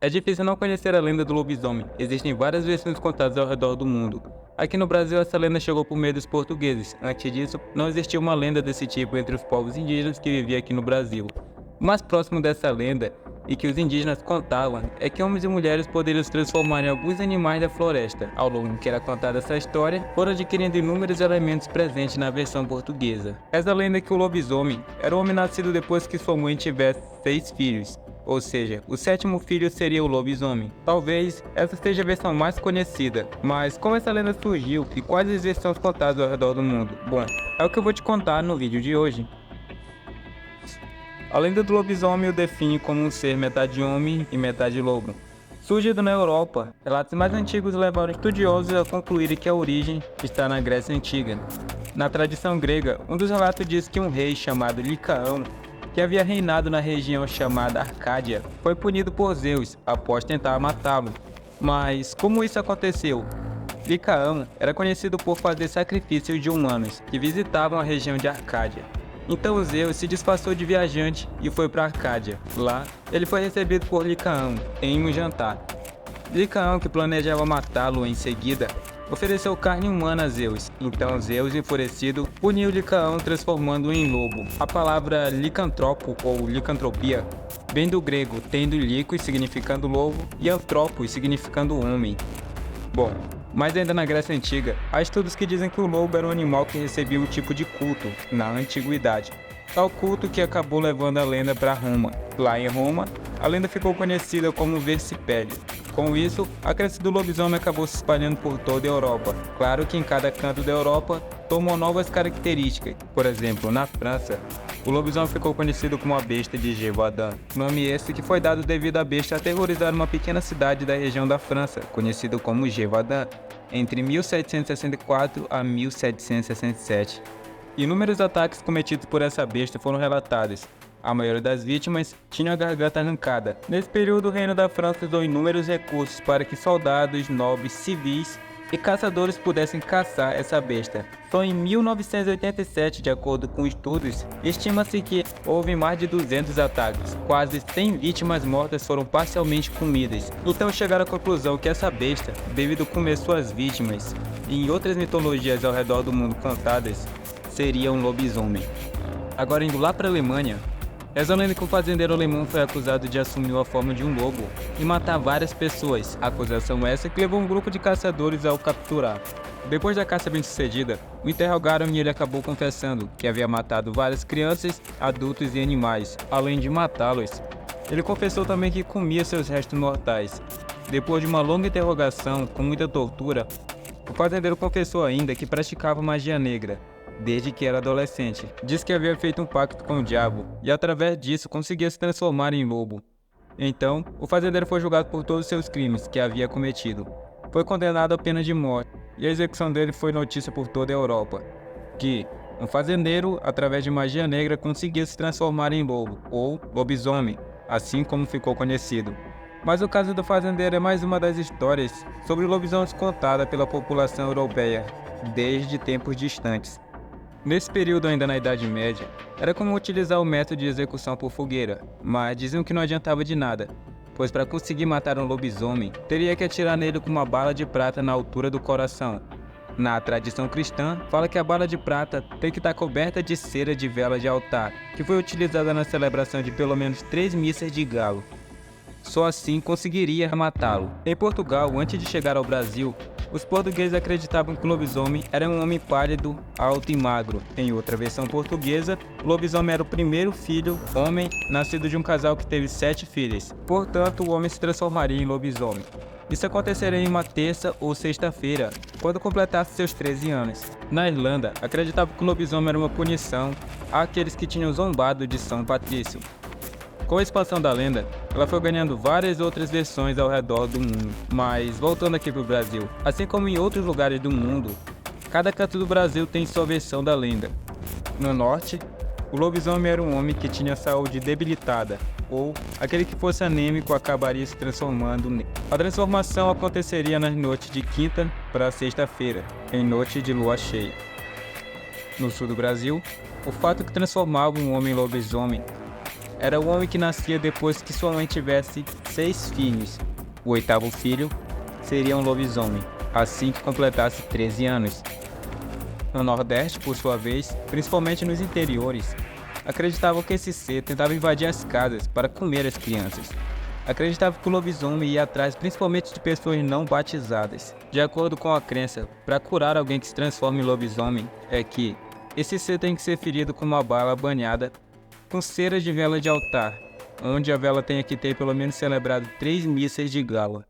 É difícil não conhecer a lenda do lobisomem. Existem várias versões contadas ao redor do mundo. Aqui no Brasil, essa lenda chegou por meio dos portugueses. Antes disso, não existia uma lenda desse tipo entre os povos indígenas que viviam aqui no Brasil. O mais próximo dessa lenda, e que os indígenas contavam, é que homens e mulheres poderiam se transformar em alguns animais da floresta. Ao longo que era contada essa história, foram adquirindo inúmeros elementos presentes na versão portuguesa. Essa lenda é que o lobisomem era um homem nascido depois que sua mãe tivesse 6 filhos. Ou seja, o 7º filho seria o lobisomem. Talvez essa seja a versão mais conhecida, mas como essa lenda surgiu e quais as versões contadas ao redor do mundo? Bom, é o que eu vou te contar no vídeo de hoje. A lenda do lobisomem o define como um ser metade homem e metade lobo. Surgido na Europa, relatos mais antigos levaram estudiosos a concluírem que a origem está na Grécia Antiga. Na tradição grega, um dos relatos diz que um rei chamado Licaão, que havia reinado na região chamada Arcádia, foi punido por Zeus após tentar matá-lo. Mas como isso aconteceu? Licaão era conhecido por fazer sacrifícios de humanos que visitavam a região de Arcádia. Então Zeus se disfarçou de viajante e foi para Arcádia. Lá, ele foi recebido por Licaão em um jantar. Licaão, que planejava matá-lo em seguida, ofereceu carne humana a Zeus. Então Zeus, enfurecido, puniu Licaão transformando-o em lobo. A palavra licantropo ou licantropia vem do grego, tendo licos significando lobo e antropos significando homem. Bom, mas ainda na Grécia Antiga, há estudos que dizem que o lobo era um animal que recebia um tipo de culto na antiguidade. Tal culto que acabou levando a lenda para Roma. Lá em Roma, a lenda ficou conhecida como versipélio. Com isso, a crença do lobisomem acabou se espalhando por toda a Europa. Claro que em cada canto da Europa tomou novas características. Por exemplo, na França, o lobisomem ficou conhecido como a besta de Gévaudan. Nome esse que foi dado devido à besta aterrorizar uma pequena cidade da região da França, conhecido como Gévaudan, entre 1764 a 1767. Inúmeros ataques cometidos por essa besta foram relatados. A maioria das vítimas tinha a garganta arrancada. Nesse período, o reino da França usou inúmeros recursos para que soldados, nobres, civis e caçadores pudessem caçar essa besta. Só em 1987, de acordo com estudos, estima-se que houve mais de 200 ataques. Quase 100 vítimas mortas foram parcialmente comidas. Então chegaram à conclusão que essa besta, devido a comer suas vítimas, e em outras mitologias ao redor do mundo cantadas, seria um lobisomem. Agora indo lá para a Alemanha, essa lenda que o fazendeiro alemão foi acusado de assumir a forma de um lobo e matar várias pessoas. A acusação essa que levou um grupo de caçadores ao capturar. Depois da caça bem sucedida, o interrogaram e ele acabou confessando que havia matado várias crianças, adultos e animais. Além de matá-los, ele confessou também que comia seus restos mortais. Depois de uma longa interrogação com muita tortura, o fazendeiro confessou ainda que praticava magia negra desde que era adolescente. Diz que havia feito um pacto com o diabo e através disso conseguia se transformar em lobo. Então, o fazendeiro foi julgado por todos os seus crimes que havia cometido. Foi condenado à pena de morte e a execução dele foi notícia por toda a Europa. Que um fazendeiro, através de magia negra, conseguia se transformar em lobo, ou lobisomem, assim como ficou conhecido. Mas o caso do fazendeiro é mais uma das histórias sobre lobisomens contada pela população europeia desde tempos distantes. Nesse período, ainda na Idade Média, era comum utilizar o método de execução por fogueira, mas diziam que não adiantava de nada, pois para conseguir matar um lobisomem, teria que atirar nele com uma bala de prata na altura do coração. Na tradição cristã, fala que a bala de prata tem que estar coberta de cera de vela de altar, que foi utilizada na celebração de pelo menos 3 missas de galo. Só assim conseguiria matá-lo. Em Portugal, antes de chegar ao Brasil, os portugueses acreditavam que o lobisomem era um homem pálido, alto e magro. Em outra versão portuguesa, o lobisomem era o primeiro filho, homem, nascido de um casal que teve 7 filhas. Portanto, o homem se transformaria em lobisomem. Isso aconteceria em uma terça ou sexta-feira, quando completasse seus 13 anos. Na Irlanda, acreditavam que o lobisomem era uma punição àqueles que tinham zombado de São Patrício. Com a expansão da lenda, ela foi ganhando várias outras versões ao redor do mundo. Mas, voltando aqui para o Brasil, assim como em outros lugares do mundo, cada canto do Brasil tem sua versão da lenda. No norte, o lobisomem era um homem que tinha saúde debilitada, ou aquele que fosse anêmico acabaria se transformando nele. A transformação aconteceria nas noites de quinta para sexta-feira, em noite de lua cheia. No sul do Brasil, o fato que transformava um homem em lobisomem era o homem que nascia depois que sua mãe tivesse 6 filhos. O 8º filho seria um lobisomem, assim que completasse 13 anos. No Nordeste, por sua vez, principalmente nos interiores, acreditavam que esse ser tentava invadir as casas para comer as crianças. Acreditava que o lobisomem ia atrás principalmente de pessoas não batizadas. De acordo com a crença, para curar alguém que se transforma em lobisomem, é que esse ser tem que ser ferido com uma bala banhada com ceras de vela de altar, onde a vela tenha que ter pelo menos celebrado 3 missas de gala.